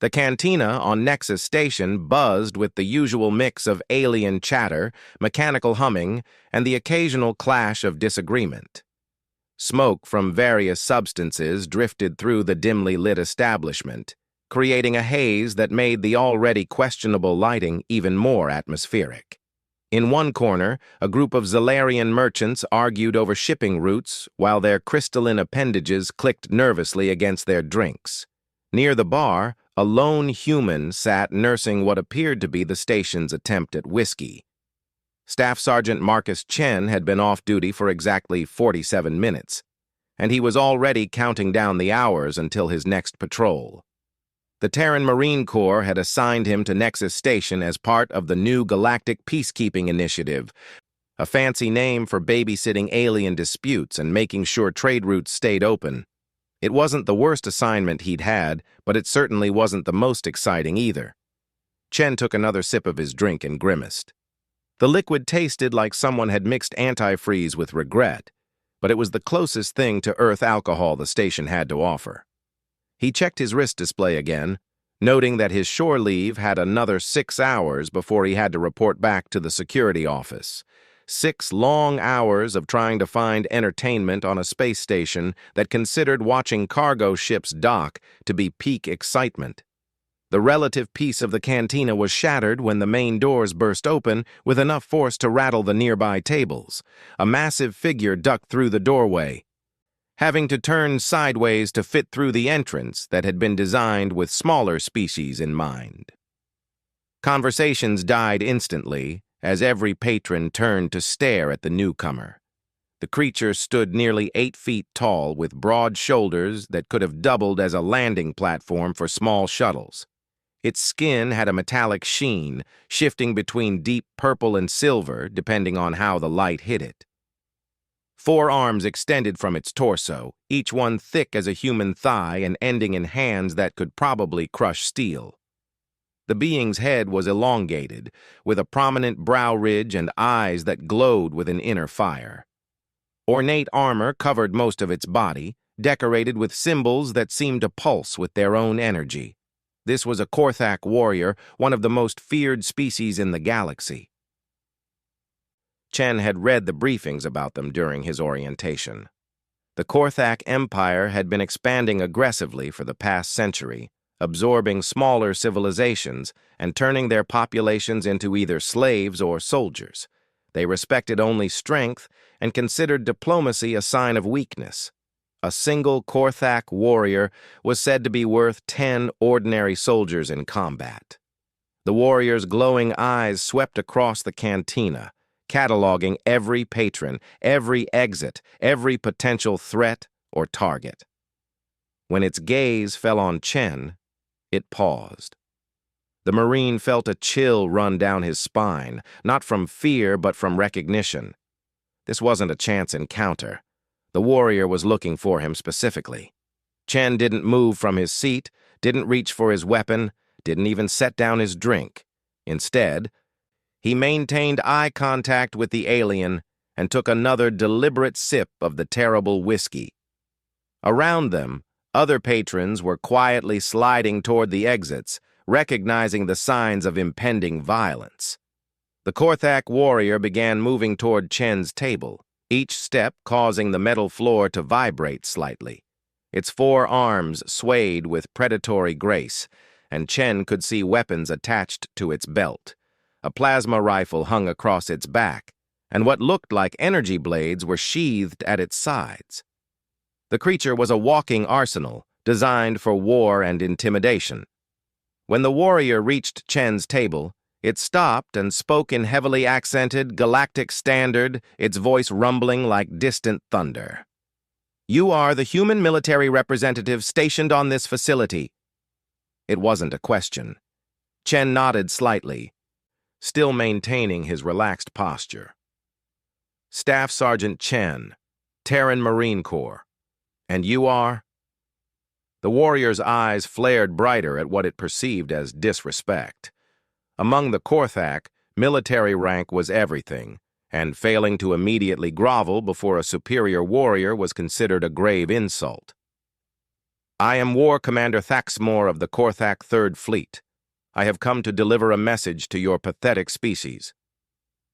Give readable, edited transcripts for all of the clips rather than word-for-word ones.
The cantina on Nexus Station buzzed with the usual mix of alien chatter, mechanical humming, and the occasional clash of disagreement. Smoke from various substances drifted through the dimly lit establishment, creating a haze that made the already questionable lighting even more atmospheric. In one corner, a group of Zalarian merchants argued over shipping routes while their crystalline appendages clicked nervously against their drinks. Near the bar, a lone human sat nursing what appeared to be the station's attempt at whiskey. Staff Sergeant Marcus Chen had been off duty for exactly 47 minutes, and he was already counting down the hours until his next patrol. The Terran Marine Corps had assigned him to Nexus Station as part of the new Galactic Peacekeeping Initiative, a fancy name for babysitting alien disputes and making sure trade routes stayed open. It wasn't the worst assignment he'd had, but it certainly wasn't the most exciting either. Chen took another sip of his drink and grimaced. The liquid tasted like someone had mixed antifreeze with regret, but it was the closest thing to Earth alcohol the station had to offer. He checked his wrist display again, noting that his shore leave had another 6 hours before he had to report back to the security office. 6 long hours of trying to find entertainment on a space station that considered watching cargo ships dock to be peak excitement. The relative peace of the cantina was shattered when the main doors burst open with enough force to rattle the nearby tables. A massive figure ducked through the doorway, having to turn sideways to fit through the entrance that had been designed with smaller species in mind. Conversations died instantly as every patron turned to stare at the newcomer. The creature stood nearly 8 feet tall with broad shoulders that could have doubled as a landing platform for small shuttles. Its skin had a metallic sheen, shifting between deep purple and silver depending on how the light hit it. 4 arms extended from its torso, each one thick as a human thigh and ending in hands that could probably crush steel. The being's head was elongated, with a prominent brow ridge and eyes that glowed with an inner fire. Ornate armor covered most of its body, decorated with symbols that seemed to pulse with their own energy. This was a Korthak warrior, one of the most feared species in the galaxy. Chen had read the briefings about them during his orientation. The Korthak Empire had been expanding aggressively for the past century, absorbing smaller civilizations and turning their populations into either slaves or soldiers. They respected only strength and considered diplomacy a sign of weakness. A single Korthak warrior was said to be worth 10 ordinary soldiers in combat. The warrior's glowing eyes swept across the cantina, cataloging every patron, every exit, every potential threat or target. When its gaze fell on Chen, it paused. The Marine felt a chill run down his spine, not from fear but from recognition. This wasn't a chance encounter. The warrior was looking for him specifically. Chen didn't move from his seat, didn't reach for his weapon, didn't even set down his drink. Instead, he maintained eye contact with the alien and took another deliberate sip of the terrible whiskey. Around them, other patrons were quietly sliding toward the exits, recognizing the signs of impending violence. The Korthak warrior began moving toward Chen's table, each step causing the metal floor to vibrate slightly. Its 4 arms swayed with predatory grace, and Chen could see weapons attached to its belt. A plasma rifle hung across its back, and what looked like energy blades were sheathed at its sides. The creature was a walking arsenal, designed for war and intimidation. When the warrior reached Chen's table, it stopped and spoke in heavily accented Galactic Standard, its voice rumbling like distant thunder. "You are the human military representative stationed on this facility." It wasn't a question. Chen nodded slightly, still maintaining his relaxed posture. "Staff Sergeant Chen, Terran Marine Corps. And you are?" The warrior's eyes flared brighter at what it perceived as disrespect. Among the Korthak, military rank was everything, and failing to immediately grovel before a superior warrior was considered a grave insult. I am War Commander Thaxmore of the Korthak Third Fleet. I have come to deliver a message to your pathetic species.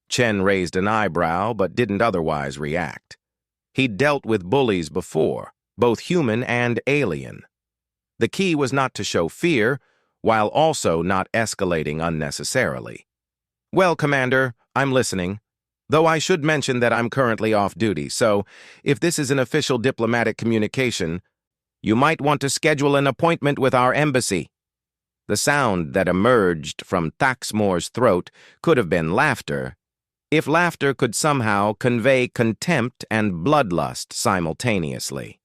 Chen raised an eyebrow, but didn't otherwise react. He'd dealt with bullies before, both human and alien. The key was not to show fear, while also not escalating unnecessarily. Well, Commander, I'm listening. Though I should mention that I'm currently off duty, so if this is an official diplomatic communication, you might want to schedule an appointment with our embassy. The sound that emerged from Thaxmore's throat could have been laughter, if laughter could somehow convey contempt and bloodlust simultaneously.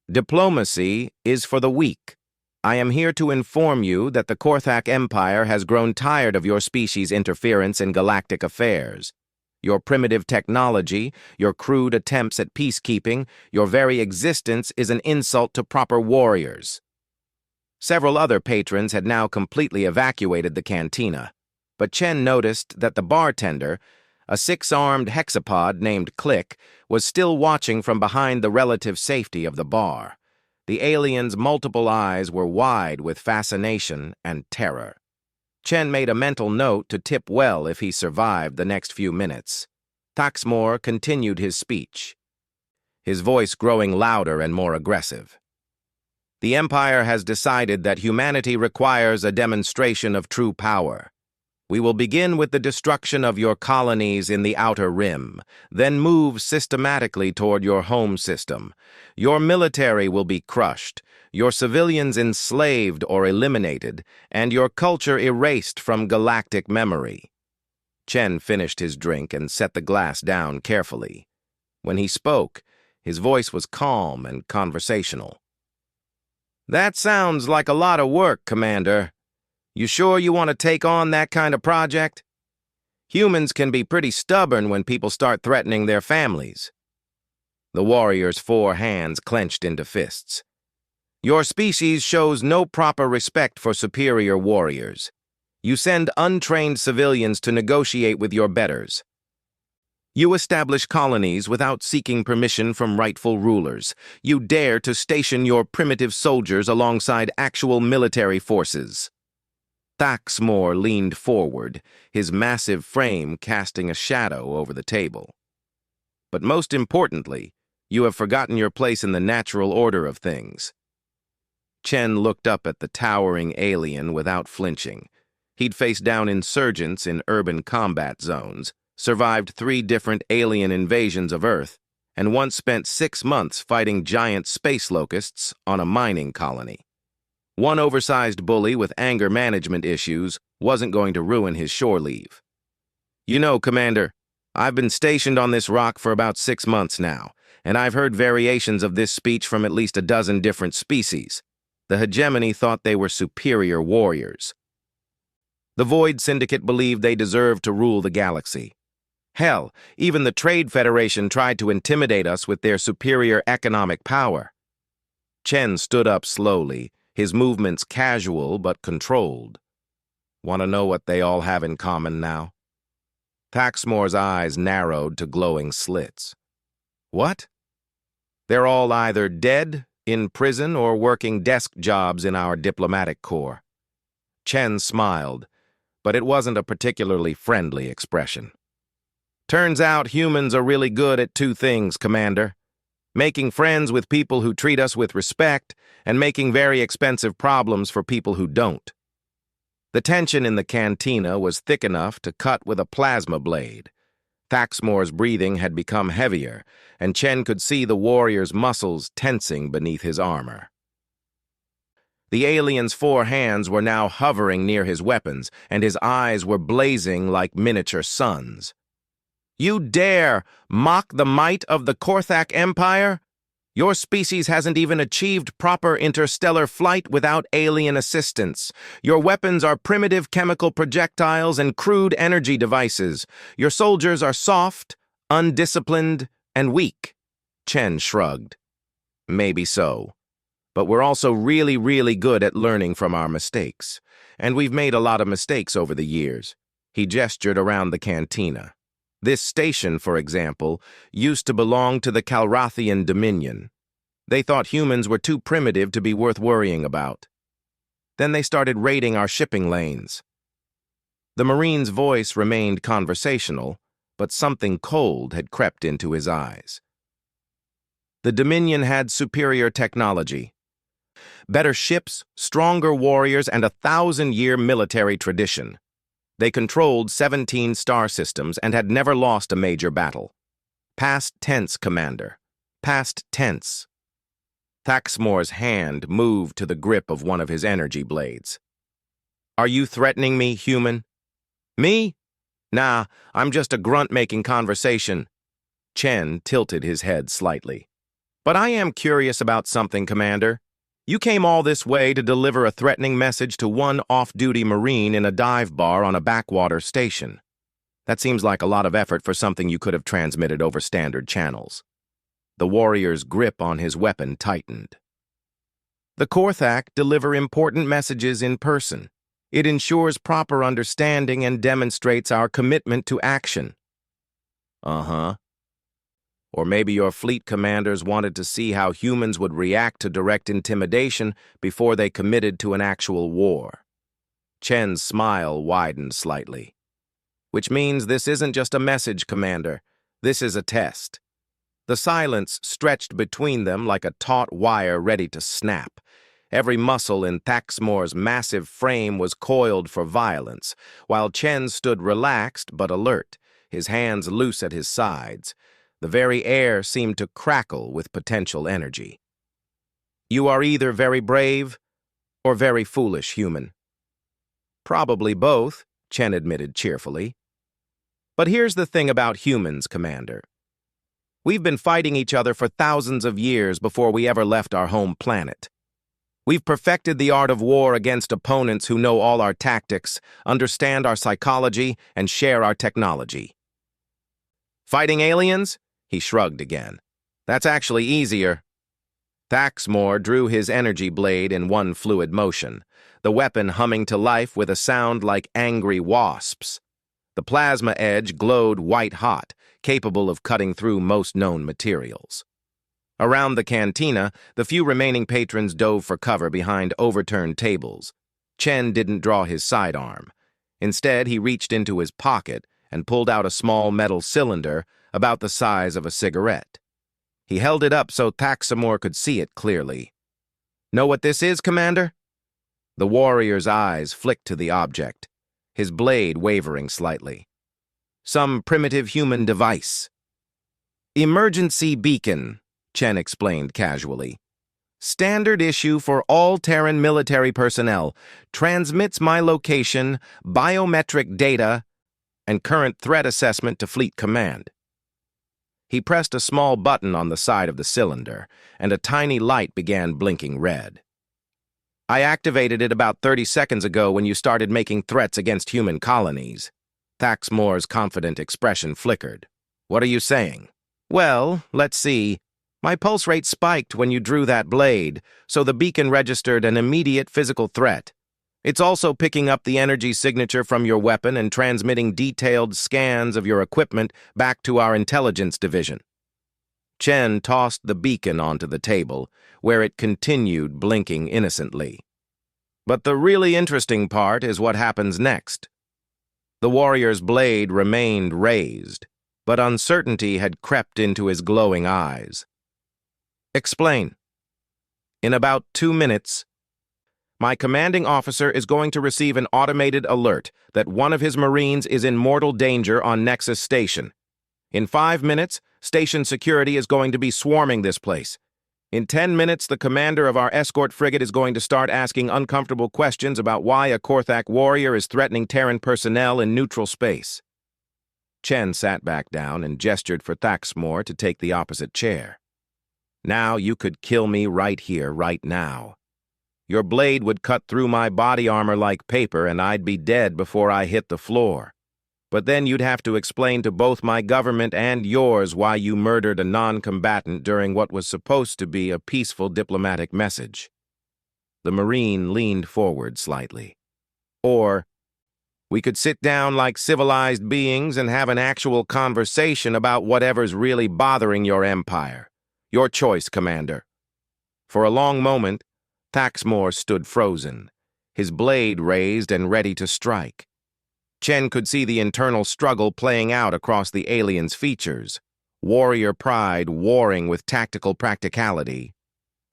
Diplomacy is for the weak. I am here to inform you that the Korthak Empire has grown tired of your species' interference in galactic affairs. Your primitive technology, your crude attempts at peacekeeping, your very existence is an insult to proper warriors. Several other patrons had now completely evacuated the cantina, but Chen noticed that the bartender, a six-armed hexapod named Click, was still watching from behind the relative safety of the bar. The alien's multiple eyes were wide with fascination and terror. Chen made a mental note to tip well if he survived the next few minutes. Thaxmore continued his speech, his voice growing louder and more aggressive. The Empire has decided that humanity requires a demonstration of true power. We will begin with the destruction of your colonies in the Outer Rim, then move systematically toward your home system. Your military will be crushed, your civilians enslaved or eliminated, and your culture erased from galactic memory. Chen finished his drink and set the glass down carefully. When he spoke, his voice was calm and conversational. That sounds like a lot of work, Commander. You sure you want to take on that kind of project? Humans can be pretty stubborn when people start threatening their families. The warrior's four hands clenched into fists. Your species shows no proper respect for superior warriors. You send untrained civilians to negotiate with your betters. You establish colonies without seeking permission from rightful rulers. You dare to station your primitive soldiers alongside actual military forces. Thaxmore leaned forward, his massive frame casting a shadow over the table. But most importantly, you have forgotten your place in the natural order of things. Chen looked up at the towering alien without flinching. He'd faced down insurgents in urban combat zones, survived 3 different alien invasions of Earth, and once spent 6 months fighting giant space locusts on a mining colony. One oversized bully with anger management issues wasn't going to ruin his shore leave. You know, Commander, I've been stationed on this rock for about 6 months now, and I've heard variations of this speech from at least a dozen different species. The hegemony thought they were superior warriors. The Void Syndicate believed they deserved to rule the galaxy. Hell, even the Trade Federation tried to intimidate us with their superior economic power. Chen stood up slowly, his movements casual but controlled. Want to know what they all have in common now? Thaxmore's eyes narrowed to glowing slits. What? They're all either dead, in prison, or working desk jobs in our diplomatic corps. Chen smiled, but it wasn't a particularly friendly expression. Turns out humans are really good at 2 things, Commander. Making friends with people who treat us with respect, and making very expensive problems for people who don't. The tension in the cantina was thick enough to cut with a plasma blade. Thaxmore's breathing had become heavier, and Chen could see the warrior's muscles tensing beneath his armor. The alien's 4 hands were now hovering near his weapons, and his eyes were blazing like miniature suns. You dare mock the might of the Korthak Empire? Your species hasn't even achieved proper interstellar flight without alien assistance. Your weapons are primitive chemical projectiles and crude energy devices. Your soldiers are soft, undisciplined, and weak. Chen shrugged. Maybe so. But we're also really, really good at learning from our mistakes. And we've made a lot of mistakes over the years. He gestured around the cantina. This station, for example, used to belong to the Calrathian Dominion. They thought humans were too primitive to be worth worrying about. Then they started raiding our shipping lanes. The Marine's voice remained conversational, but something cold had crept into his eyes. The Dominion had superior technology. Better ships, stronger warriors, and a 1,000-year military tradition. They controlled 17 star systems and had never lost a major battle. Past tense, Commander. Past tense. Thaxmore's hand moved to the grip of one of his energy blades. Are you threatening me, human? Me? Nah, I'm just a grunt making conversation. Chen tilted his head slightly. But I am curious about something, Commander. You came all this way to deliver a threatening message to one off-duty Marine in a dive bar on a backwater station. That seems like a lot of effort for something you could have transmitted over standard channels. The warrior's grip on his weapon tightened. The Korthak deliver important messages in person. It ensures proper understanding and demonstrates our commitment to action. Uh-huh. Or maybe your fleet commanders wanted to see how humans would react to direct intimidation before they committed to an actual war. Chen's smile widened slightly. Which means this isn't just a message, Commander. This is a test. The silence stretched between them like a taut wire ready to snap. Every muscle in Thaxmore's massive frame was coiled for violence, while Chen stood relaxed but alert, his hands loose at his sides. The very air seemed to crackle with potential energy. You are either very brave or very foolish, human. Probably both, Chen admitted cheerfully. But here's the thing about humans, Commander. We've been fighting each other for thousands of years before we ever left our home planet. We've perfected the art of war against opponents who know all our tactics, understand our psychology, and share our technology. Fighting aliens? He shrugged again. That's actually easier. Thaxmore drew his energy blade in one fluid motion, the weapon humming to life with a sound like angry wasps. The plasma edge glowed white-hot, capable of cutting through most known materials. Around the cantina, the few remaining patrons dove for cover behind overturned tables. Chen didn't draw his sidearm. Instead, he reached into his pocket and pulled out a small metal cylinder about the size of a cigarette. He held it up so Thaxmore could see it clearly. Know what this is, Commander? The warrior's eyes flicked to the object, his blade wavering slightly. Some primitive human device. Emergency beacon, Chen explained casually. Standard issue for all Terran military personnel. Transmits my location, biometric data, and current threat assessment to Fleet Command. He pressed a small button on the side of the cylinder, and a tiny light began blinking red. I activated it about 30 seconds ago when you started making threats against human colonies. Thaxmore's confident expression flickered. What are you saying? Well, let's see. My pulse rate spiked when you drew that blade, so the beacon registered an immediate physical threat. It's also picking up the energy signature from your weapon and transmitting detailed scans of your equipment back to our intelligence division. Chen tossed the beacon onto the table, where it continued blinking innocently. But the really interesting part is what happens next. The warrior's blade remained raised, but uncertainty had crept into his glowing eyes. Explain. In about 2 minutes, my commanding officer is going to receive an automated alert that one of his Marines is in mortal danger on Nexus Station. In 5 minutes, station security is going to be swarming this place. In 10 minutes, the commander of our escort frigate is going to start asking uncomfortable questions about why a Korthak warrior is threatening Terran personnel in neutral space. Chen sat back down and gestured for Thaxmore to take the opposite chair. Now you could kill me right here, right now. Your blade would cut through my body armor like paper and I'd be dead before I hit the floor. But then you'd have to explain to both my government and yours why you murdered a non-combatant during what was supposed to be a peaceful diplomatic message. The Marine leaned forward slightly. Or, we could sit down like civilized beings and have an actual conversation about whatever's really bothering your empire. Your choice, Commander. For a long moment, Thaxmore stood frozen, his blade raised and ready to strike. Chen could see the internal struggle playing out across the alien's features, warrior pride warring with tactical practicality.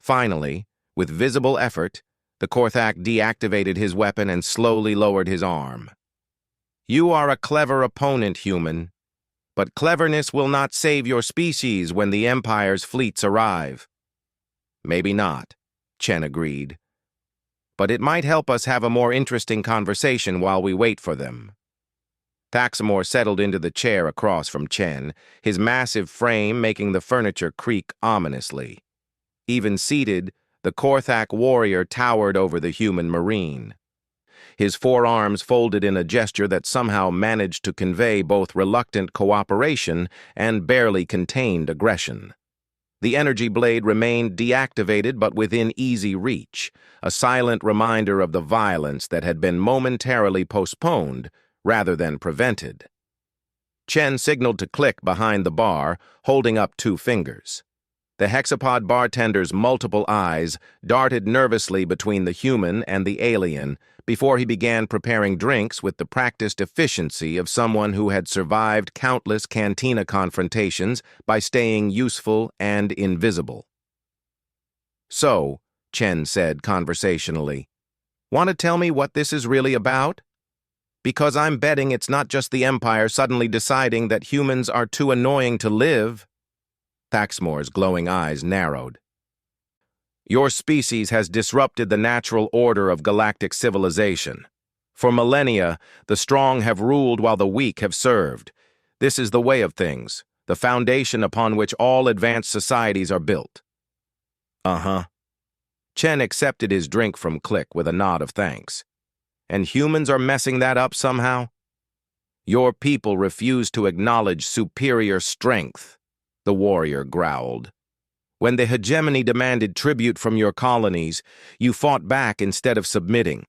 Finally, with visible effort, the Korthak deactivated his weapon and slowly lowered his arm. "You are a clever opponent, human, but cleverness will not save your species when the Empire's fleets arrive." "Maybe not," Chen agreed. "But it might help us have a more interesting conversation while we wait for them." Thaxmore settled into the chair across from Chen, his massive frame making the furniture creak ominously. Even seated, the Korthak warrior towered over the human marine. His forearms folded in a gesture that somehow managed to convey both reluctant cooperation and barely contained aggression. The energy blade remained deactivated but within easy reach, a silent reminder of the violence that had been momentarily postponed rather than prevented. Chen signaled to Click behind the bar, holding up 2 fingers. The hexapod bartender's multiple eyes darted nervously between the human and the alien before he began preparing drinks with the practiced efficiency of someone who had survived countless cantina confrontations by staying useful and invisible. "So," Chen said conversationally, "want to tell me what this is really about? Because I'm betting it's not just the Empire suddenly deciding that humans are too annoying to live." Thaxmore's glowing eyes narrowed. "Your species has disrupted the natural order of galactic civilization. For millennia, the strong have ruled while the weak have served. This is the way of things, the foundation upon which all advanced societies are built." "Uh-huh." Chen accepted his drink from Click with a nod of thanks. "And humans are messing that up somehow?" "Your people refuse to acknowledge superior strength," the warrior growled. "When the hegemony demanded tribute from your colonies, you fought back instead of submitting.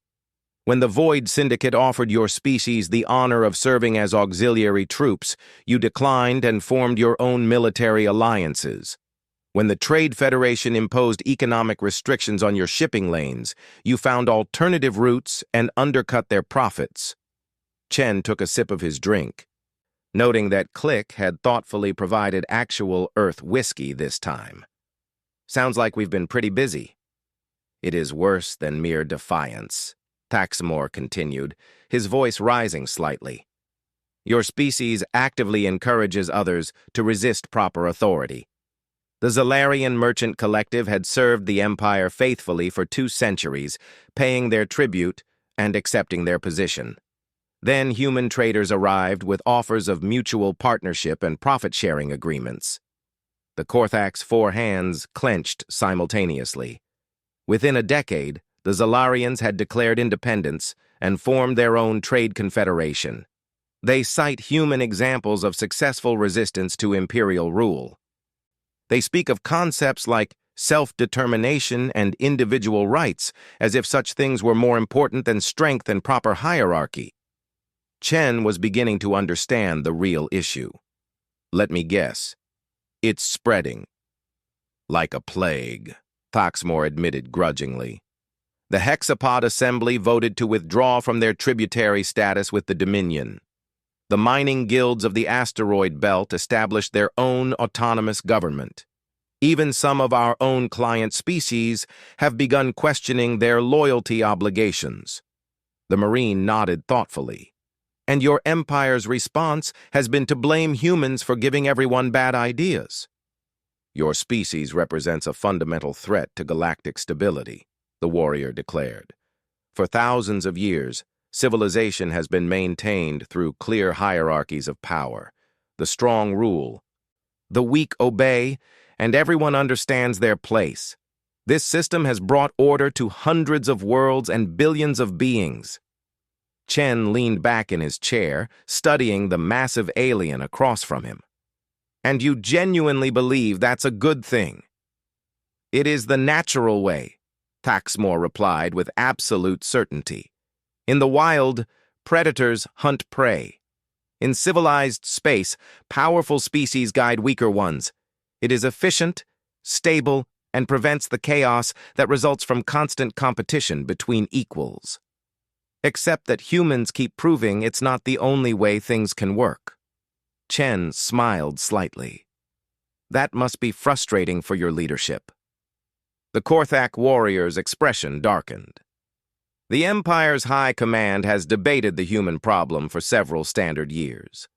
When the Void Syndicate offered your species the honor of serving as auxiliary troops, you declined and formed your own military alliances. When the Trade Federation imposed economic restrictions on your shipping lanes, you found alternative routes and undercut their profits." Chen took a sip of his drink, noting that Click had thoughtfully provided actual Earth whiskey this time. "Sounds like we've been pretty busy." "It is worse than mere defiance," Thaxmore continued, his voice rising slightly. "Your species actively encourages others to resist proper authority. The Zalarian Merchant Collective had served the Empire faithfully for 2 centuries, paying their tribute and accepting their position. Then human traders arrived with offers of mutual partnership and profit-sharing agreements. The Korthak's 4 hands clenched simultaneously. Within a decade, the Zalarians had declared independence and formed their own trade confederation. They cite human examples of successful resistance to imperial rule. They speak of concepts like self-determination and individual rights as if such things were more important than strength and proper hierarchy. Chen was beginning to understand the real issue. "Let me guess. It's spreading." "Like a plague," Thaxmore admitted grudgingly. "The Hexapod Assembly voted to withdraw from their tributary status with the Dominion. The mining guilds of the asteroid belt established their own autonomous government. Even some of our own client species have begun questioning their loyalty obligations." The Marine nodded thoughtfully. "And your Empire's response has been to blame humans for giving everyone bad ideas." "Your species represents a fundamental threat to galactic stability," the warrior declared. "For thousands of years, civilization has been maintained through clear hierarchies of power. The strong rule, the weak obey, and everyone understands their place. This system has brought order to hundreds of worlds and billions of beings." Chen leaned back in his chair, studying the massive alien across from him. "And you genuinely believe that's a good thing?" "It is the natural way," Thaxmore replied with absolute certainty. "In the wild, predators hunt prey. In civilized space, powerful species guide weaker ones. It is efficient, stable, and prevents the chaos that results from constant competition between equals. Except that humans keep proving it's not the only way things can work. Chen smiled slightly. That must be frustrating for your leadership. The Korthak warrior's expression darkened. The Empire's high command has debated the human problem for several standard years.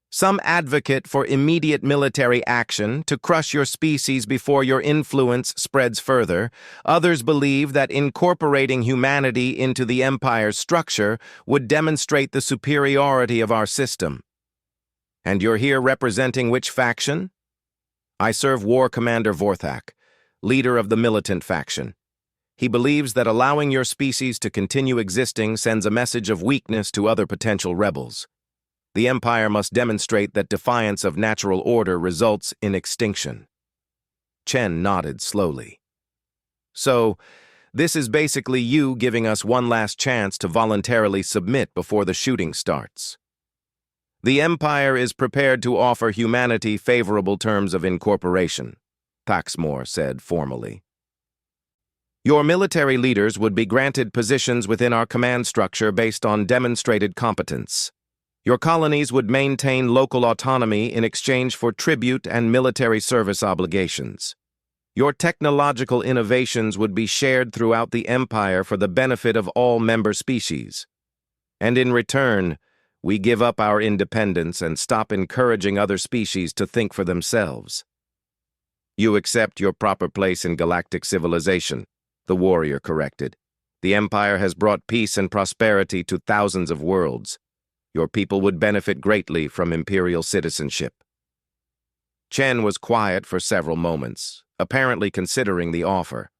Some advocate for immediate military action to crush your species before your influence spreads further. Others believe that incorporating humanity into the Empire's structure would demonstrate the superiority of our system. And you're here representing which faction? I serve War Commander Vorthak, leader of the militant faction. He believes that allowing your species to continue existing sends a message of weakness to other potential rebels. The Empire must demonstrate that defiance of natural order results in extinction. Chen nodded slowly. So, this is basically you giving us one last chance to voluntarily submit before the shooting starts. The Empire is prepared to offer humanity favorable terms of incorporation, Thaxmore said formally. Your military leaders would be granted positions within our command structure based on demonstrated competence. Your colonies would maintain local autonomy in exchange for tribute and military service obligations. Your technological innovations would be shared throughout the Empire for the benefit of all member species. And in return, we give up our independence and stop encouraging other species to think for themselves. You accept your proper place in galactic civilization, the warrior corrected. The Empire has brought peace and prosperity to thousands of worlds. Your people would benefit greatly from imperial citizenship. Chen was quiet for several moments, apparently considering the offer.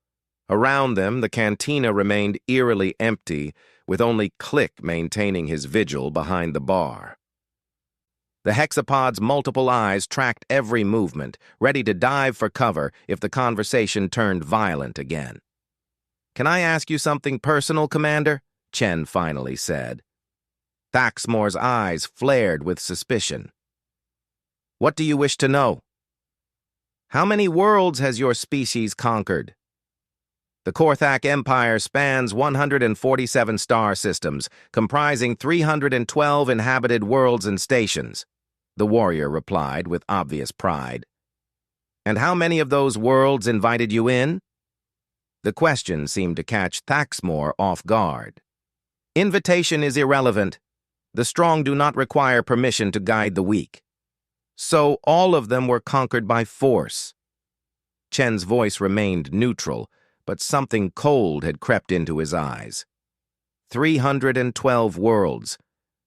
Around them, the cantina remained eerily empty, with only Click maintaining his vigil behind the bar. The hexapod's multiple eyes tracked every movement, ready to dive for cover if the conversation turned violent again. "Can I ask you something personal, Commander?" Chen finally said. Thaxmore's eyes flared with suspicion. "What do you wish to know?" "How many worlds has your species conquered?" "The Korthak Empire spans 147 star systems, comprising 312 inhabited worlds and stations," the warrior replied with obvious pride. "And how many of those worlds invited you in?" The question seemed to catch Thaxmore off guard. "Invitation is irrelevant. The strong do not require permission to guide the weak." "So all of them were conquered by force." Chen's voice remained neutral, but something cold had crept into his eyes. 312 worlds,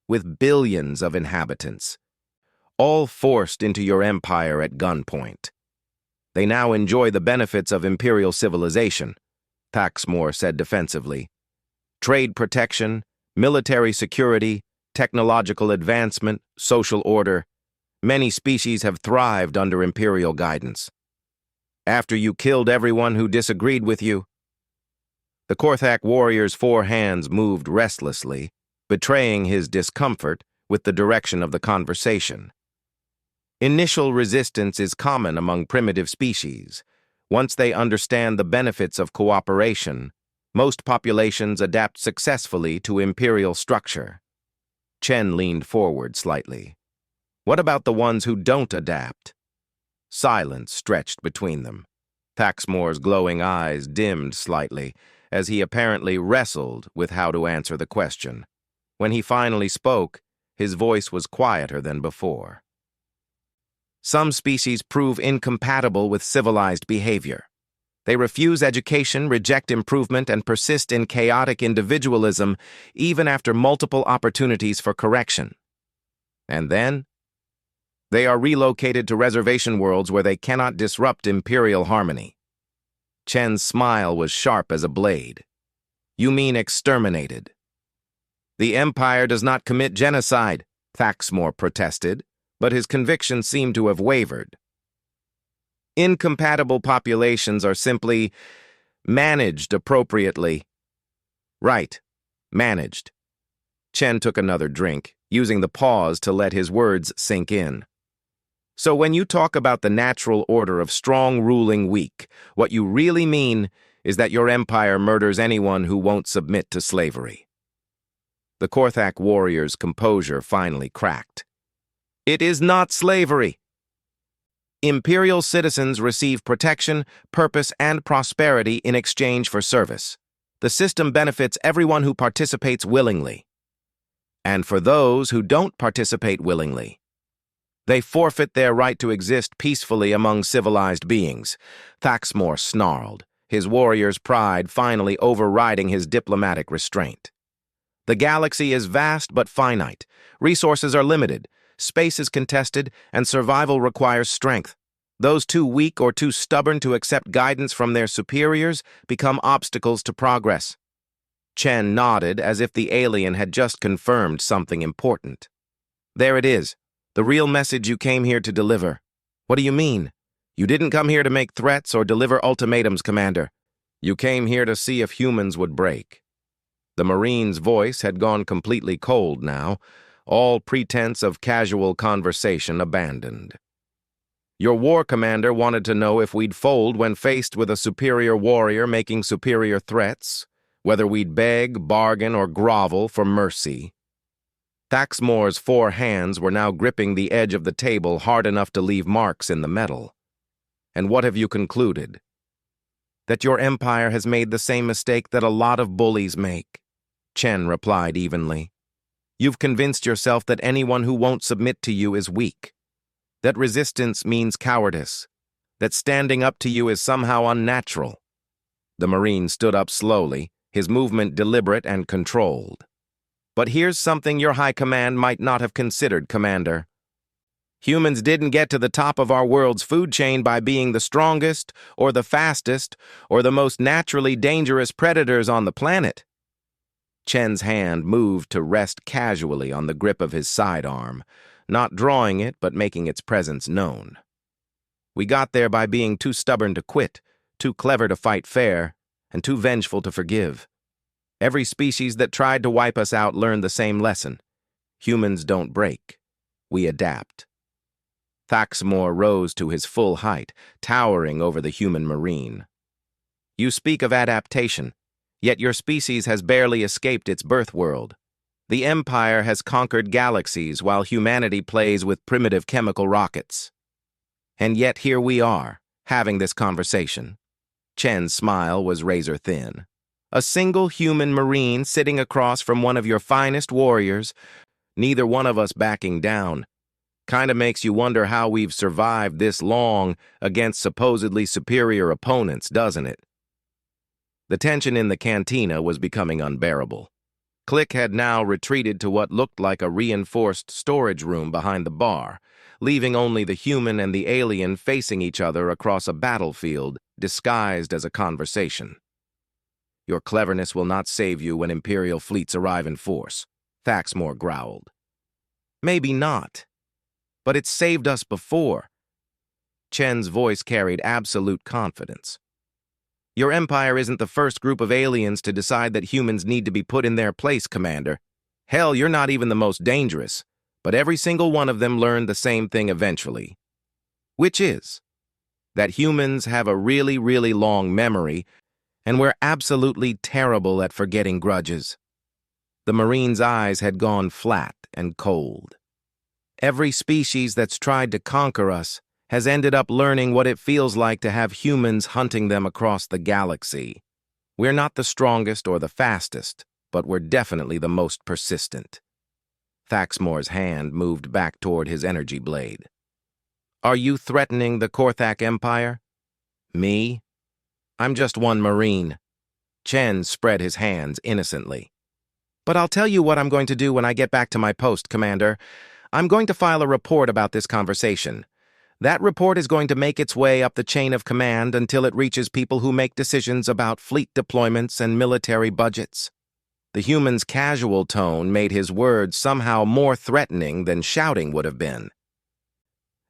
with billions of inhabitants, all forced into your empire at gunpoint. They now enjoy the benefits of imperial civilization, Thaxmore said defensively. Trade protection, military security, technological advancement, social order. Many species have thrived under imperial guidance. After you killed everyone who disagreed with you, the Korthak warrior's four hands moved restlessly, betraying his discomfort with the direction of the conversation. Initial resistance is common among primitive species. Once they understand the benefits of cooperation, most populations adapt successfully to imperial structure. Chen leaned forward slightly. What about the ones who don't adapt? Silence stretched between them. Thaxmore's glowing eyes dimmed slightly, as he apparently wrestled with how to answer the question. When he finally spoke, his voice was quieter than before. Some species prove incompatible with civilized behavior. They refuse education, reject improvement, and persist in chaotic individualism even after multiple opportunities for correction. And then, they are relocated to reservation worlds where they cannot disrupt imperial harmony. Chen's smile was sharp as a blade. You mean exterminated? The Empire does not commit genocide, Thaxmore protested, but his conviction seemed to have wavered. Incompatible populations are simply managed appropriately. Right, managed. Chen took another drink, using the pause to let his words sink in. So when you talk about the natural order of strong ruling weak, what you really mean is that your empire murders anyone who won't submit to slavery. The Korthak warrior's composure finally cracked. It is not slavery. Imperial citizens receive protection, purpose, and prosperity in exchange for service. The system benefits everyone who participates willingly. And for those who don't participate willingly, they forfeit their right to exist peacefully among civilized beings. Thaxmore snarled, his warrior's pride finally overriding his diplomatic restraint. The galaxy is vast but finite. Resources are limited. Space is contested, and survival requires strength. Those too weak or too stubborn to accept guidance from their superiors become obstacles to progress. Chen nodded as if the alien had just confirmed something important. There it is, the real message you came here to deliver. What do you mean? You didn't come here to make threats or deliver ultimatums, Commander. You came here to see if humans would break. The Marine's voice had gone completely cold now, all pretense of casual conversation abandoned. Your war commander wanted to know if we'd fold when faced with a superior warrior making superior threats, whether we'd beg, bargain, or grovel for mercy. Thaxmore's 4 hands were now gripping the edge of the table hard enough to leave marks in the metal. And what have you concluded? That your empire has made the same mistake that a lot of bullies make, Chen replied evenly. You've convinced yourself that anyone who won't submit to you is weak, that resistance means cowardice, that standing up to you is somehow unnatural. The Marine stood up slowly, his movement deliberate and controlled. But here's something your high command might not have considered, Commander. Humans didn't get to the top of our world's food chain by being the strongest, or the fastest, or the most naturally dangerous predators on the planet. Chen's hand moved to rest casually on the grip of his sidearm, not drawing it but making its presence known. We got there by being too stubborn to quit, too clever to fight fair, and too vengeful to forgive. Every species that tried to wipe us out learned the same lesson. Humans don't break. We adapt. Thaxmore rose to his full height, towering over the human Marine. You speak of adaptation, yet your species has barely escaped its birth world. The Empire has conquered galaxies while humanity plays with primitive chemical rockets. And yet here we are, having this conversation. Chen's smile was razor-thin. A single human Marine sitting across from one of your finest warriors, neither one of us backing down. Kinda makes you wonder how we've survived this long against supposedly superior opponents, doesn't it? The tension in the cantina was becoming unbearable. Click had now retreated to what looked like a reinforced storage room behind the bar, leaving only the human and the alien facing each other across a battlefield disguised as a conversation. Your cleverness will not save you when Imperial fleets arrive in force, Thaxmore growled. Maybe not, but it's saved us before. Chen's voice carried absolute confidence. Your empire isn't the first group of aliens to decide that humans need to be put in their place, Commander. Hell, you're not even the most dangerous, but every single one of them learned the same thing eventually. Which is that humans have a really, really long memory, and we're absolutely terrible at forgetting grudges. The Marine's eyes had gone flat and cold. Every species that's tried to conquer us has ended up learning what it feels like to have humans hunting them across the galaxy. We're not the strongest or the fastest, but we're definitely the most persistent. Thaxmore's hand moved back toward his energy blade. Are you threatening the Korthak Empire? Me? I'm just one Marine. Chen spread his hands innocently. But I'll tell you what I'm going to do when I get back to my post, Commander. I'm going to file a report about this conversation. That report is going to make its way up the chain of command until it reaches people who make decisions about fleet deployments and military budgets. The human's casual tone made his words somehow more threatening than shouting would have been.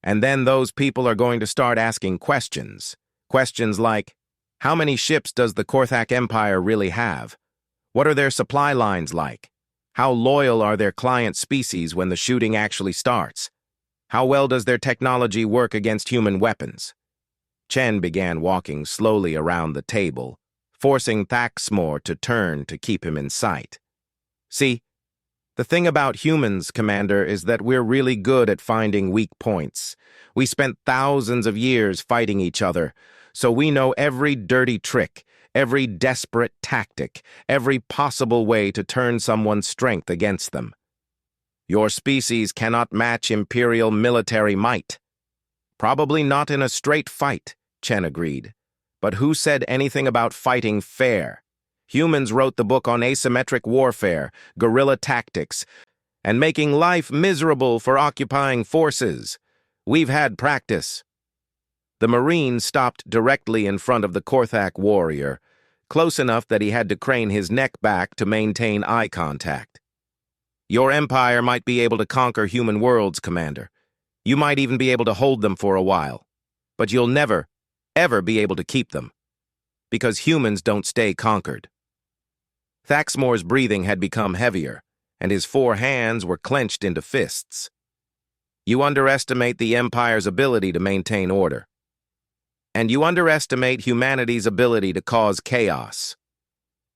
And then those people are going to start asking questions. Questions like, how many ships does the Korthak Empire really have? What are their supply lines like? How loyal are their client species when the shooting actually starts? How well does their technology work against human weapons? Chen began walking slowly around the table, forcing Thaxmore to turn to keep him in sight. See, the thing about humans, Commander, is that we're really good at finding weak points. We spent thousands of years fighting each other, so we know every dirty trick, every desperate tactic, every possible way to turn someone's strength against them. Your species cannot match Imperial military might. Probably not in a straight fight, Chen agreed. But who said anything about fighting fair? Humans wrote the book on asymmetric warfare, guerrilla tactics, and making life miserable for occupying forces. We've had practice. The Marine stopped directly in front of the Korthak warrior, close enough that he had to crane his neck back to maintain eye contact. Your empire might be able to conquer human worlds, Commander. You might even be able to hold them for a while. But you'll never, ever be able to keep them. Because humans don't stay conquered. Thaxmore's breathing had become heavier, and his 4 hands were clenched into fists. You underestimate the Empire's ability to maintain order. And you underestimate humanity's ability to cause chaos.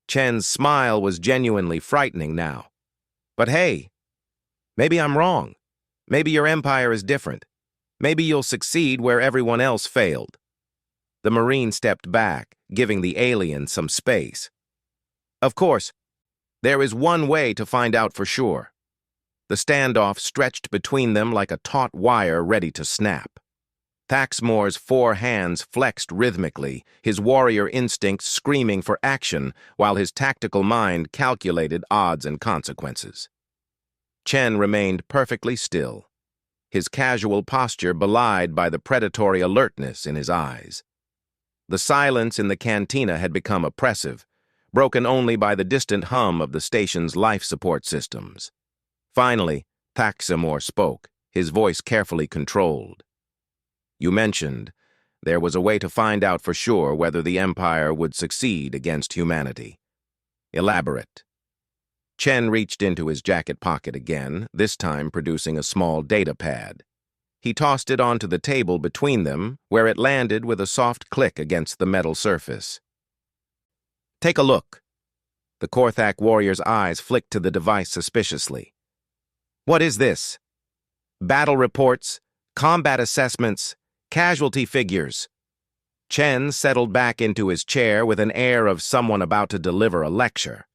Chen's smile was genuinely frightening now. But hey, maybe I'm wrong. Maybe your empire is different. Maybe you'll succeed where everyone else failed. The Marine stepped back, giving the alien some space. Of course, there is one way to find out for sure. The standoff stretched between them like a taut wire ready to snap. Thaxmore's 4 hands flexed rhythmically, his warrior instincts screaming for action, while his tactical mind calculated odds and consequences. Chen remained perfectly still, his casual posture belied by the predatory alertness in his eyes. The silence in the cantina had become oppressive, broken only by the distant hum of the station's life support systems. Finally, Thaxmore spoke, his voice carefully controlled. You mentioned there was a way to find out for sure whether the Empire would succeed against humanity. Elaborate. Chen reached into his jacket pocket again, this time producing a small data pad. He tossed it onto the table between them, where it landed with a soft click against the metal surface. Take a look. The Korthak warrior's eyes flicked to the device suspiciously. What is this? Battle reports, combat assessments, casualty figures. Chen settled back into his chair with an air of someone about to deliver a lecture.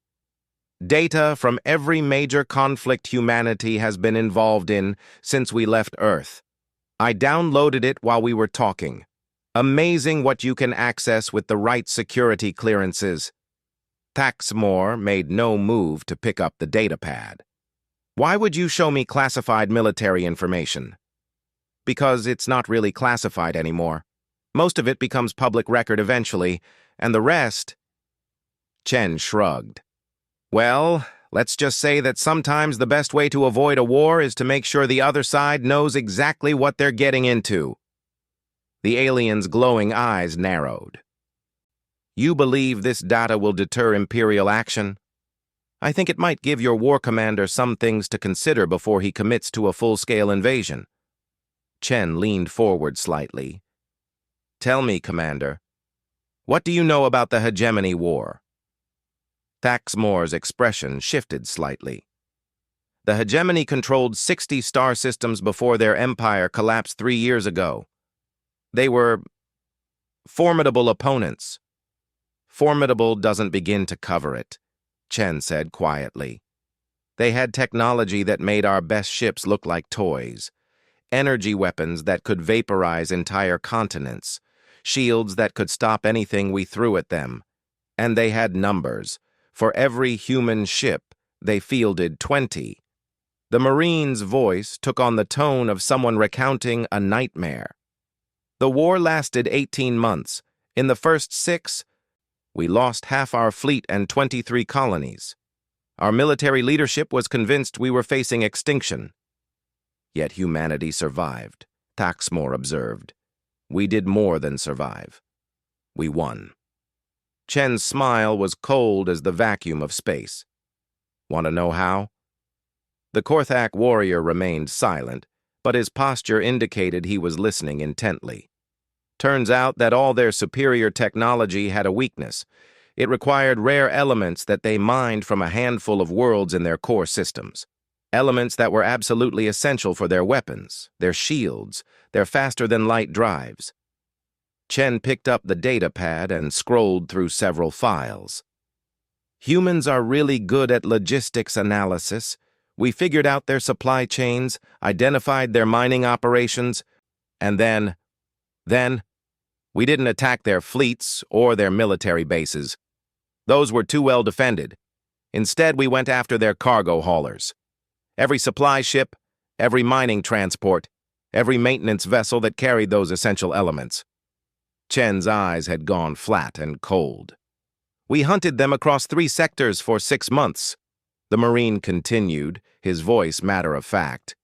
Data from every major conflict humanity has been involved in since we left Earth. I downloaded it while we were talking. Amazing what you can access with the right security clearances. Thaxmore made no move to pick up the datapad. Why would you show me classified military information? Because it's not really classified anymore. Most of it becomes public record eventually, and the rest... Chen shrugged. Well, let's just say that sometimes the best way to avoid a war is to make sure the other side knows exactly what they're getting into. The alien's glowing eyes narrowed. You believe this data will deter Imperial action? I think it might give your war commander some things to consider before he commits to a full-scale invasion. Chen leaned forward slightly. Tell me, Commander, what do you know about the Hegemony War? Thaxmore's expression shifted slightly. The Hegemony controlled 60 star systems before their empire collapsed 3 years ago. They were formidable opponents. Formidable doesn't begin to cover it, Chen said quietly. They had technology that made our best ships look like toys. Energy weapons that could vaporize entire continents. Shields that could stop anything we threw at them. And they had numbers. For every human ship, they fielded 20. The Marine's voice took on the tone of someone recounting a nightmare. The war lasted 18 months. In the first 6, we lost half our fleet and 23 colonies. Our military leadership was convinced we were facing extinction. Yet humanity survived, Thaxmore observed. We did more than survive. We won. Chen's smile was cold as the vacuum of space. Want to know how? The Korthak warrior remained silent, but his posture indicated he was listening intently. Turns out that all their superior technology had a weakness. It required rare elements that they mined from a handful of worlds in their core systems. Elements that were absolutely essential for their weapons, their shields, their faster-than-light drives. Chen picked up the data pad and scrolled through several files. Humans are really good at logistics analysis. We figured out their supply chains, identified their mining operations, and then, we didn't attack their fleets or their military bases. Those were too well defended. Instead, we went after their cargo haulers. Every supply ship, every mining transport, every maintenance vessel that carried those essential elements. Chen's eyes had gone flat and cold. We hunted them across 3 sectors for 6 months. The Marine continued, his voice matter-of-fact.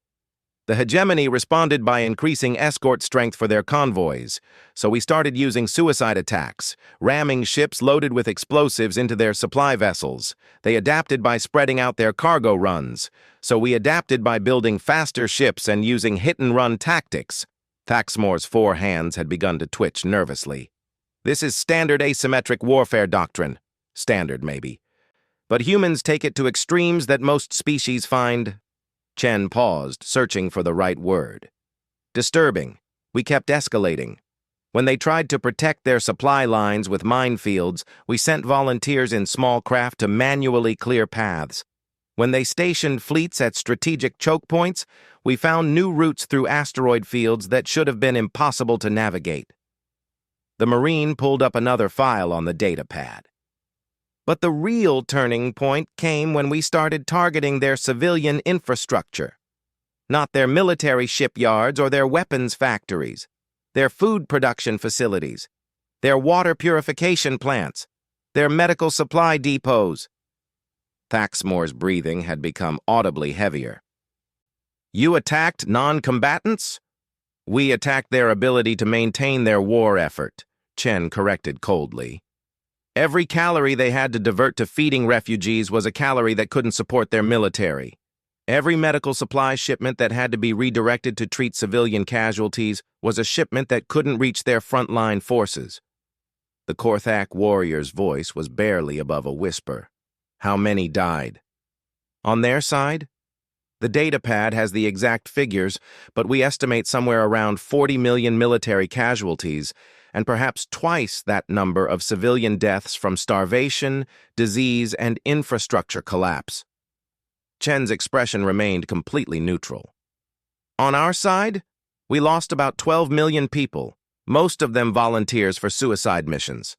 The hegemony responded by increasing escort strength for their convoys, so we started using suicide attacks, ramming ships loaded with explosives into their supply vessels. They adapted by spreading out their cargo runs, so we adapted by building faster ships and using hit-and-run tactics. Thaxmore's 4 hands had begun to twitch nervously. This is standard asymmetric warfare doctrine. Standard, maybe. But humans take it to extremes that most species find... Chen paused, searching for the right word. Disturbing. We kept escalating. When they tried to protect their supply lines with minefields, we sent volunteers in small craft to manually clear paths. When they stationed fleets at strategic choke points, we found new routes through asteroid fields that should have been impossible to navigate. The Marine pulled up another file on the data pad. But the real turning point came when we started targeting their civilian infrastructure. Not their military shipyards or their weapons factories, their food production facilities, their water purification plants, their medical supply depots. Thaxmore's breathing had become audibly heavier. You attacked non-combatants? We attacked their ability to maintain their war effort, Chen corrected coldly. Every calorie they had to divert to feeding refugees was a calorie that couldn't support their military. Every medical supply shipment that had to be redirected to treat civilian casualties was a shipment that couldn't reach their frontline forces. The Korthak warrior's voice was barely above a whisper. How many died? On their side? The datapad has the exact figures, but we estimate somewhere around 40 million military casualties, and perhaps twice that number of civilian deaths from starvation, disease, and infrastructure collapse. Chen's expression remained completely neutral. On our side, we lost about 12 million people, most of them volunteers for suicide missions.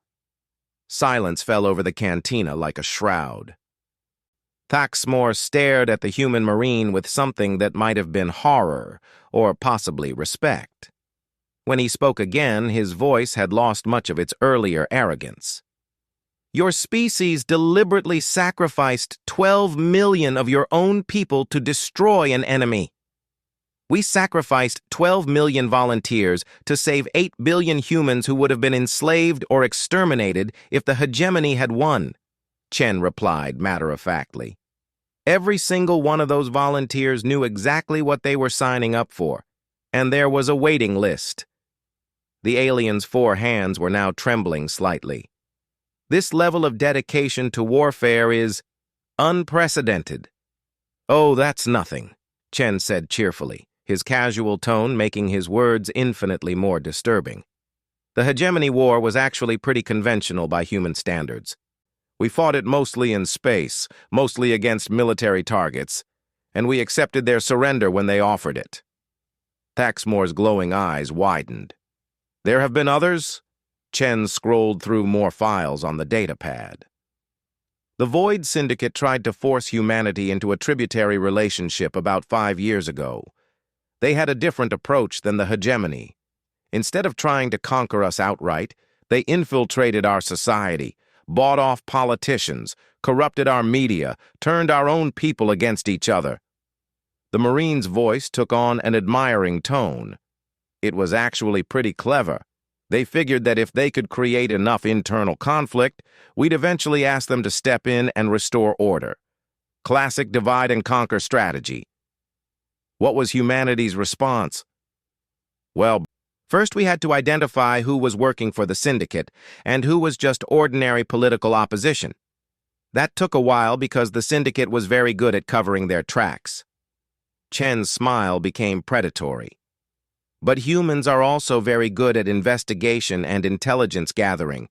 Silence fell over the cantina like a shroud. Thaxmore stared at the human Marine with something that might have been horror, or possibly respect. When he spoke again, his voice had lost much of its earlier arrogance. Your species deliberately sacrificed 12 million of your own people to destroy an enemy. We sacrificed 12 million volunteers to save 8 billion humans who would have been enslaved or exterminated if the hegemony had won, Chen replied matter-of-factly. Every single one of those volunteers knew exactly what they were signing up for, and there was a waiting list. The alien's 4 hands were now trembling slightly. This level of dedication to warfare is unprecedented. Oh, that's nothing, Chen said cheerfully, his casual tone making his words infinitely more disturbing. The hegemony war was actually pretty conventional by human standards. We fought it mostly in space, mostly against military targets, and we accepted their surrender when they offered it. Thaxmore's glowing eyes widened. There have been others? Chen scrolled through more files on the datapad. The Void Syndicate tried to force humanity into a tributary relationship about 5 years ago. They had a different approach than the hegemony. Instead of trying to conquer us outright, they infiltrated our society, bought off politicians, corrupted our media, turned our own people against each other. The Marine's voice took on an admiring tone. It was actually pretty clever. They figured that if they could create enough internal conflict, we'd eventually ask them to step in and restore order. Classic divide-and-conquer strategy. What was humanity's response? Well, first we had to identify who was working for the syndicate and who was just ordinary political opposition. That took a while because the syndicate was very good at covering their tracks. Chen's smile became predatory. But humans are also very good at investigation and intelligence gathering.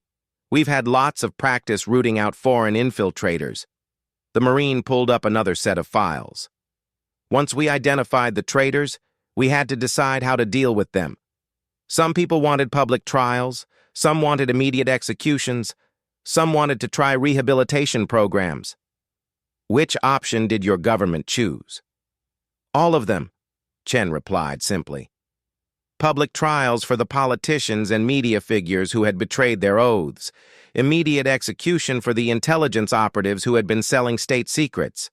We've had lots of practice rooting out foreign infiltrators. The Marine pulled up another set of files. Once we identified the traitors, we had to decide how to deal with them. Some people wanted public trials, some wanted immediate executions, some wanted to try rehabilitation programs. Which option did your government choose? All of them, Chen replied simply. Public trials for the politicians and media figures who had betrayed their oaths. Immediate execution for the intelligence operatives who had been selling state secrets.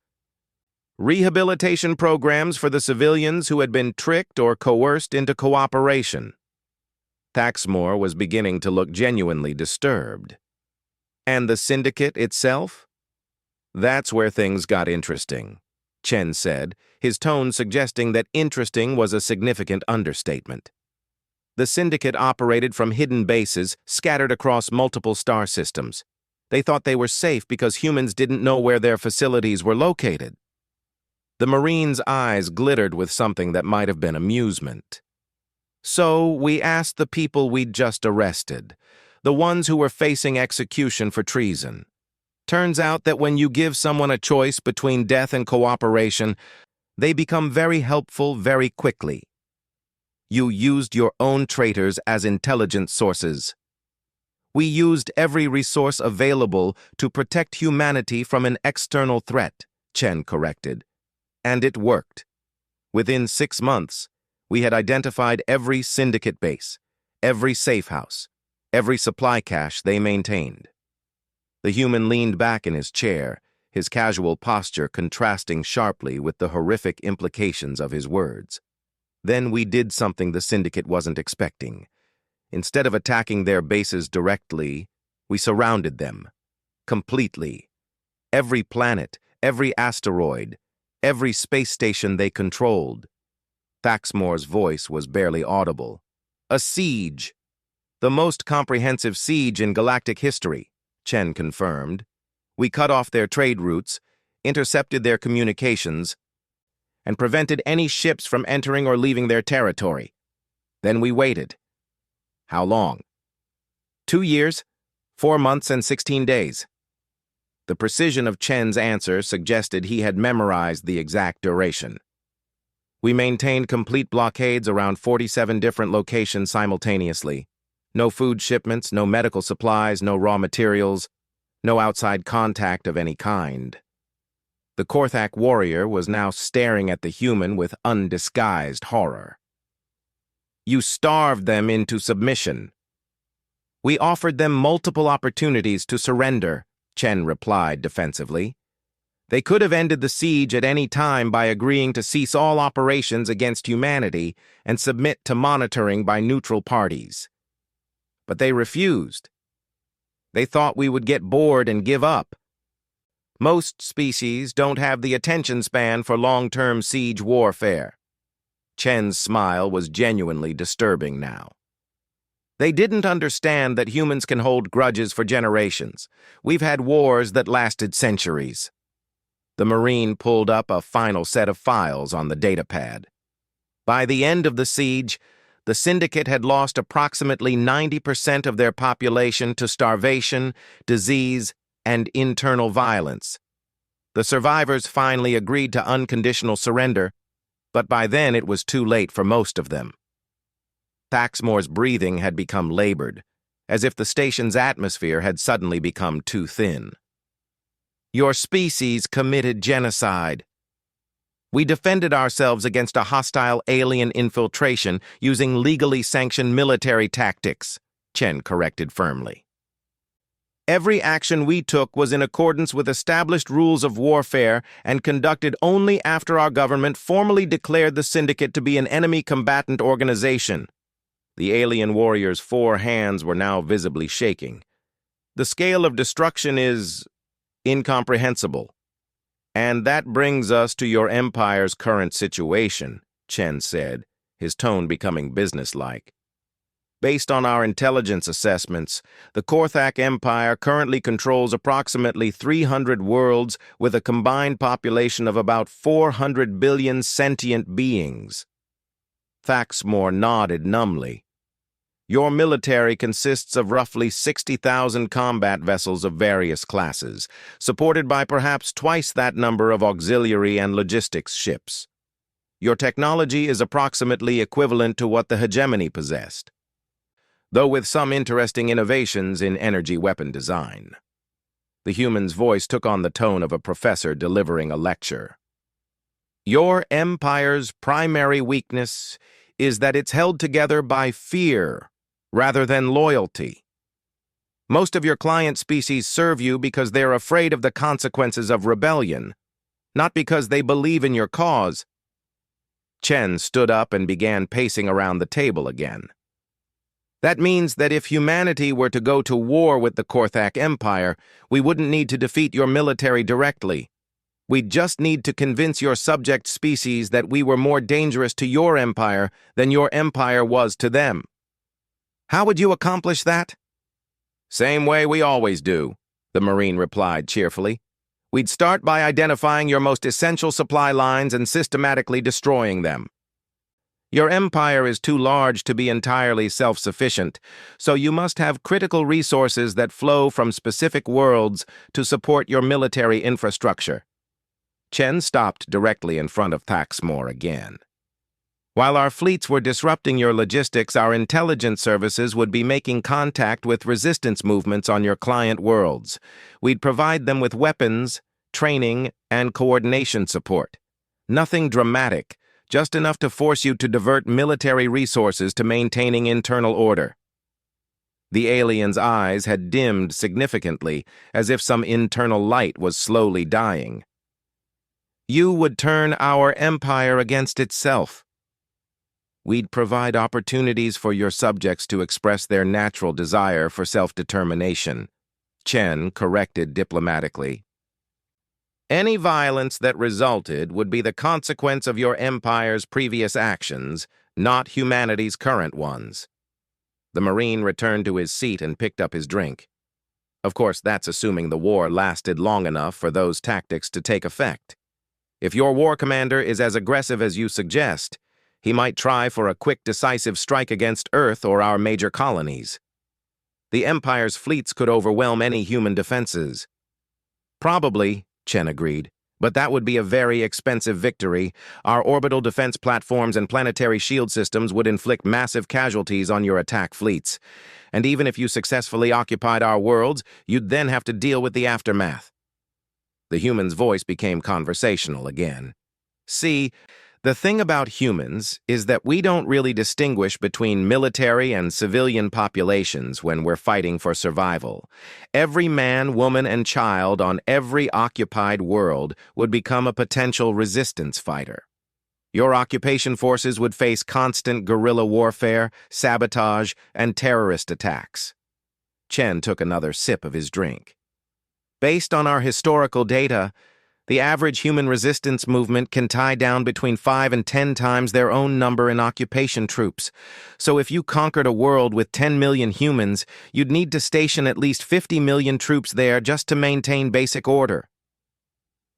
Rehabilitation programs for the civilians who had been tricked or coerced into cooperation. Thaxmore was beginning to look genuinely disturbed. And the syndicate itself? That's where things got interesting, Chen said, his tone suggesting that interesting was a significant understatement. The syndicate operated from hidden bases scattered across multiple star systems. They thought they were safe because humans didn't know where their facilities were located. The Marine's eyes glittered with something that might have been amusement. So we asked the people we'd just arrested, the ones who were facing execution for treason. Turns out that when you give someone a choice between death and cooperation, they become very helpful very quickly. You used your own traitors as intelligence sources. We used every resource available to protect humanity from an external threat, Chen corrected. And it worked. Within 6 months, we had identified every syndicate base, every safe house, every supply cache they maintained. The human leaned back in his chair, his casual posture contrasting sharply with the horrific implications of his words. Then we did something the syndicate wasn't expecting. Instead of attacking their bases directly, we surrounded them. Completely. Every planet, every asteroid, every space station they controlled. Thaxmore's voice was barely audible. A siege. The most comprehensive siege in galactic history, Chen confirmed. We cut off their trade routes, intercepted their communications, and prevented any ships from entering or leaving their territory. Then we waited. How long? 2 years, 4 months, and 16 days. The precision of Chen's answer suggested he had memorized the exact duration. We maintained complete blockades around 47 different locations simultaneously. No food shipments, no medical supplies, no raw materials, no outside contact of any kind. The Korthak warrior was now staring at the human with undisguised horror. You starved them into submission. We offered them multiple opportunities to surrender, Chen replied defensively. They could have ended the siege at any time by agreeing to cease all operations against humanity and submit to monitoring by neutral parties. But they refused. They thought we would get bored and give up. Most species don't have the attention span for long-term siege warfare. Chen's smile was genuinely disturbing now. They didn't understand that humans can hold grudges for generations. We've had wars that lasted centuries. The Marine pulled up a final set of files on the datapad. By the end of the siege, the syndicate had lost approximately 90% of their population to starvation, disease, and internal violence. The survivors finally agreed to unconditional surrender, but by then it was too late for most of them. Thaxmore's breathing had become labored, as if the station's atmosphere had suddenly become too thin. Your species committed genocide. We defended ourselves against a hostile alien infiltration using legally sanctioned military tactics, Chen corrected firmly. Every action we took was in accordance with established rules of warfare and conducted only after our government formally declared the syndicate to be an enemy combatant organization. The alien warrior's 4 hands were now visibly shaking. The scale of destruction is incomprehensible. And that brings us to your empire's current situation, Chen said, his tone becoming businesslike. Based on our intelligence assessments, the Korthak Empire currently controls approximately 300 worlds with a combined population of about 400 billion sentient beings. Thaxmore nodded numbly. Your military consists of roughly 60,000 combat vessels of various classes, supported by perhaps twice that number of auxiliary and logistics ships. Your technology is approximately equivalent to what the hegemony possessed, though with some interesting innovations in energy weapon design. The human's voice took on the tone of a professor delivering a lecture. Your empire's primary weakness is that it's held together by fear rather than loyalty. Most of your client species serve you because they're afraid of the consequences of rebellion, not because they believe in your cause. Chen stood up and began pacing around the table again. That means that if humanity were to go to war with the Korthak Empire, we wouldn't need to defeat your military directly. We'd just need to convince your subject species that we were more dangerous to your empire than your empire was to them. How would you accomplish that? Same way we always do, the Marine replied cheerfully. We'd start by identifying your most essential supply lines and systematically destroying them. Your empire is too large to be entirely self-sufficient, so you must have critical resources that flow from specific worlds to support your military infrastructure. Chen stopped directly in front of Thaxmore again. While our fleets were disrupting your logistics, our intelligence services would be making contact with resistance movements on your client worlds. We'd provide them with weapons, training, and coordination support. Nothing dramatic, just enough to force you to divert military resources to maintaining internal order. The alien's eyes had dimmed significantly, as if some internal light was slowly dying. You would turn our empire against itself. We'd provide opportunities for your subjects to express their natural desire for self-determination, Chen corrected diplomatically. Any violence that resulted would be the consequence of your empire's previous actions, not humanity's current ones. The Marine returned to his seat and picked up his drink. Of course, that's assuming the war lasted long enough for those tactics to take effect. If your war commander is as aggressive as you suggest, he might try for a quick, decisive strike against Earth or our major colonies. The Empire's fleets could overwhelm any human defenses. Probably, Chen agreed, but that would be a very expensive victory. Our orbital defense platforms and planetary shield systems would inflict massive casualties on your attack fleets. And even if you successfully occupied our worlds, you'd then have to deal with the aftermath. The human's voice became conversational again. See, the thing about humans is that we don't really distinguish between military and civilian populations when we're fighting for survival. Every man, woman, and child on every occupied world would become a potential resistance fighter. Your occupation forces would face constant guerrilla warfare, sabotage, and terrorist attacks. Chen took another sip of his drink. Based on our historical data, the average human resistance movement can tie down between 5 and 10 times their own number in occupation troops. So if you conquered a world with 10 million humans, you'd need to station at least 50 million troops there just to maintain basic order.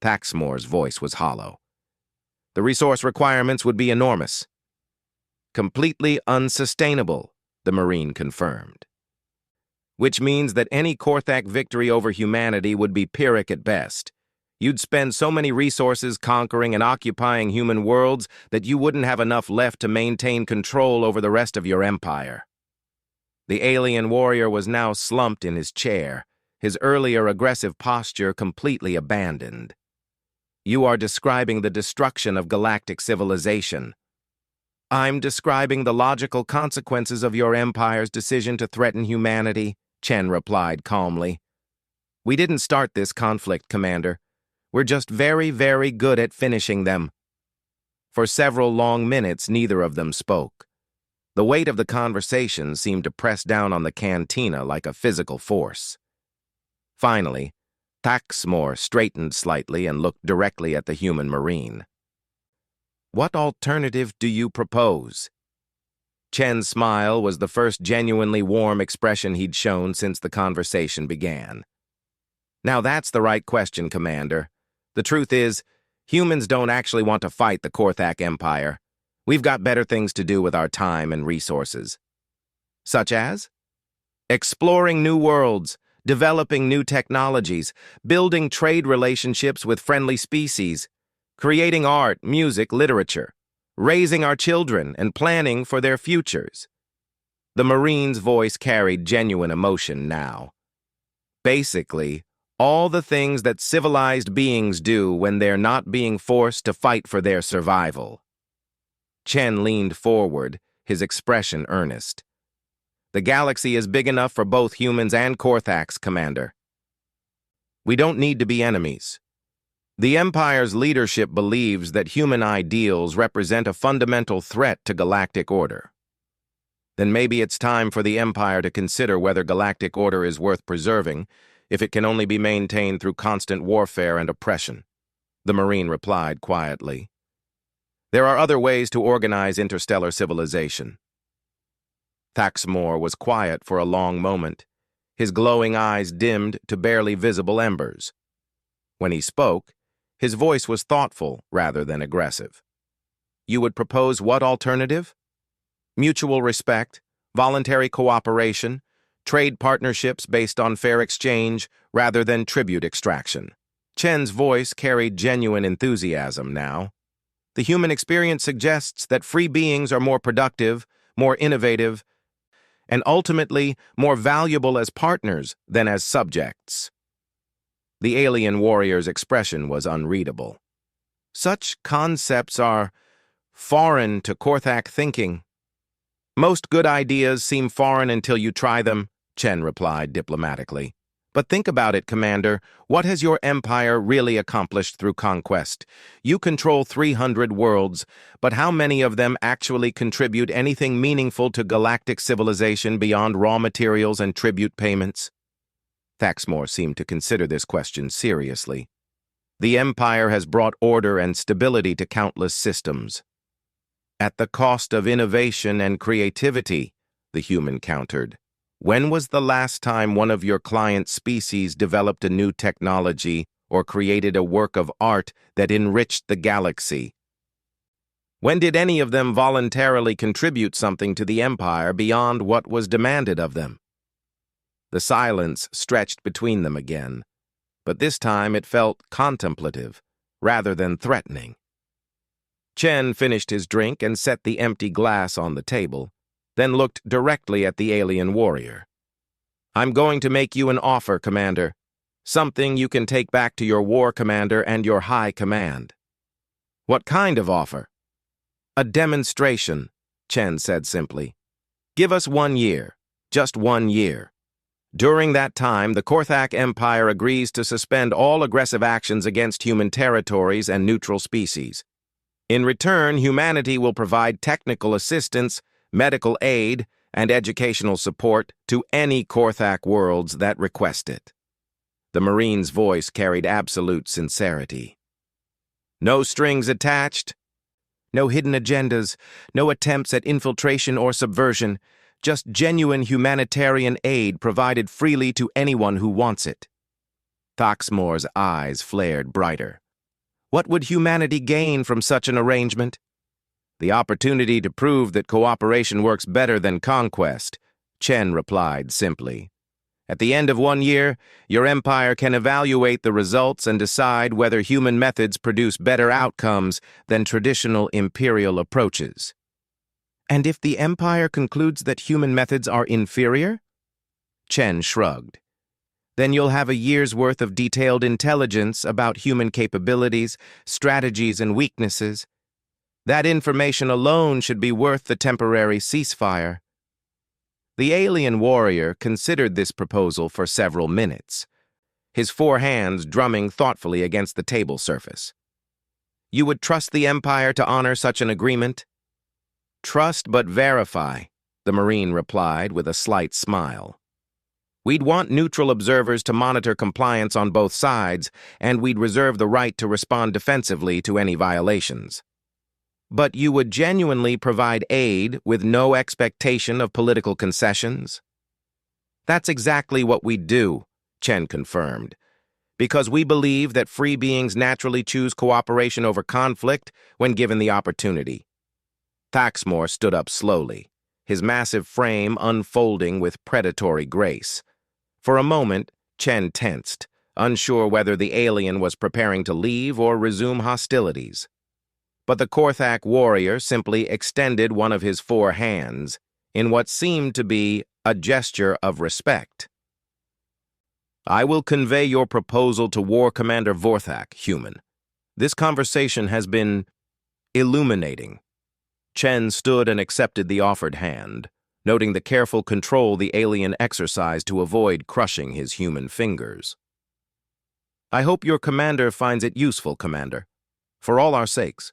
Thaxmore's voice was hollow. The resource requirements would be enormous. Completely unsustainable, the Marine confirmed. Which means that any Korthak victory over humanity would be Pyrrhic at best. You'd spend so many resources conquering and occupying human worlds that you wouldn't have enough left to maintain control over the rest of your empire. The alien warrior was now slumped in his chair, his earlier aggressive posture completely abandoned. You are describing the destruction of galactic civilization. I'm describing the logical consequences of your empire's decision to threaten humanity, Chen replied calmly. We didn't start this conflict, Commander. We're just very, very good at finishing them. For several long minutes, neither of them spoke. The weight of the conversation seemed to press down on the cantina like a physical force. Finally, Thaxmore straightened slightly and looked directly at the human Marine. "What alternative do you propose?" Chen's smile was the first genuinely warm expression he'd shown since the conversation began. "Now that's the right question, Commander. The truth is, humans don't actually want to fight the Korthak Empire. We've got better things to do with our time and resources." "Such as?" "Exploring new worlds, developing new technologies, building trade relationships with friendly species, creating art, music, literature, raising our children and planning for their futures." The Marine's voice carried genuine emotion now. "Basically, all the things that civilized beings do when they're not being forced to fight for their survival." Chen leaned forward, his expression earnest. "The galaxy is big enough for both humans and Korthaks, Commander. We don't need to be enemies. The Empire's leadership believes that human ideals represent a fundamental threat to galactic order. Then maybe it's time for the Empire to consider whether galactic order is worth preserving if it can only be maintained through constant warfare and oppression," the Marine replied quietly. "There are other ways to organize interstellar civilization." Thaxmore was quiet for a long moment, his glowing eyes dimmed to barely visible embers. When he spoke, his voice was thoughtful rather than aggressive. "You would propose what alternative?" "Mutual respect, voluntary cooperation, trade partnerships based on fair exchange rather than tribute extraction." Chen's voice carried genuine enthusiasm now. "The human experience suggests that free beings are more productive, more innovative, and ultimately more valuable as partners than as subjects." The alien warrior's expression was unreadable. "Such concepts are foreign to Korthak thinking." "Most good ideas seem foreign until you try them," Chen replied diplomatically. "But think about it, Commander. What has your empire really accomplished through conquest? You control 300 worlds, but how many of them actually contribute anything meaningful to galactic civilization beyond raw materials and tribute payments?" Thaxmore seemed to consider this question seriously. "The Empire has brought order and stability to countless systems." "At the cost of innovation and creativity," the human countered. "When was the last time one of your client species developed a new technology or created a work of art that enriched the galaxy? When did any of them voluntarily contribute something to the Empire beyond what was demanded of them?" The silence stretched between them again, but this time it felt contemplative rather than threatening. Chen finished his drink and set the empty glass on the table, then looked directly at the alien warrior. "I'm going to make you an offer, Commander. Something you can take back to your war commander and your high command." "What kind of offer?" "A demonstration," Chen said simply. "Give us 1 year, just 1 year. During that time, the Korthak Empire agrees to suspend all aggressive actions against human territories and neutral species. In return, humanity will provide technical assistance, medical aid, and educational support to any Korthak worlds that request it." The Marine's voice carried absolute sincerity. "No strings attached? No hidden agendas, no attempts at infiltration or subversion, just genuine humanitarian aid provided freely to anyone who wants it." Thaxmore's eyes flared brighter. "What would humanity gain from such an arrangement?" "The opportunity to prove that cooperation works better than conquest," Chen replied simply. "At the end of 1 year, your empire can evaluate the results and decide whether human methods produce better outcomes than traditional imperial approaches." "And if the Empire concludes that human methods are inferior?" Chen shrugged. "Then you'll have a year's worth of detailed intelligence about human capabilities, strategies, and weaknesses. That information alone should be worth the temporary ceasefire." The alien warrior considered this proposal for several minutes, his 4 hands drumming thoughtfully against the table surface. "You would trust the Empire to honor such an agreement?" "Trust but verify," the Marine replied with a slight smile. We'd want neutral observers to monitor compliance on both sides, and we'd reserve the right to respond defensively to any violations. But you would genuinely provide aid with no expectation of political concessions? That's exactly what we'd do, Chen confirmed, because we believe that free beings naturally choose cooperation over conflict when given the opportunity. Thaxmore stood up slowly, his massive frame unfolding with predatory grace. For a moment, Chen tensed, unsure whether the alien was preparing to leave or resume hostilities. But the Korthak warrior simply extended one of his 4 hands in what seemed to be a gesture of respect. I will convey your proposal to War Commander Vorthak, human. This conversation has been illuminating. Chen stood and accepted the offered hand, noting the careful control the alien exercised to avoid crushing his human fingers. I hope your commander finds it useful, Commander, for all our sakes.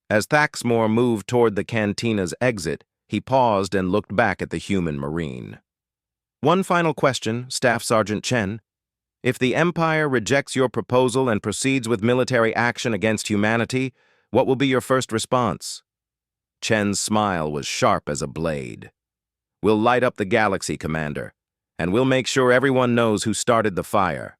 As Thaxmore moved toward the cantina's exit, he paused and looked back at the human marine. One final question, Staff Sergeant Chen. If the Empire rejects your proposal and proceeds with military action against humanity, what will be your first response? Chen's smile was sharp as a blade. We'll light up the galaxy, Commander, and we'll make sure everyone knows who started the fire.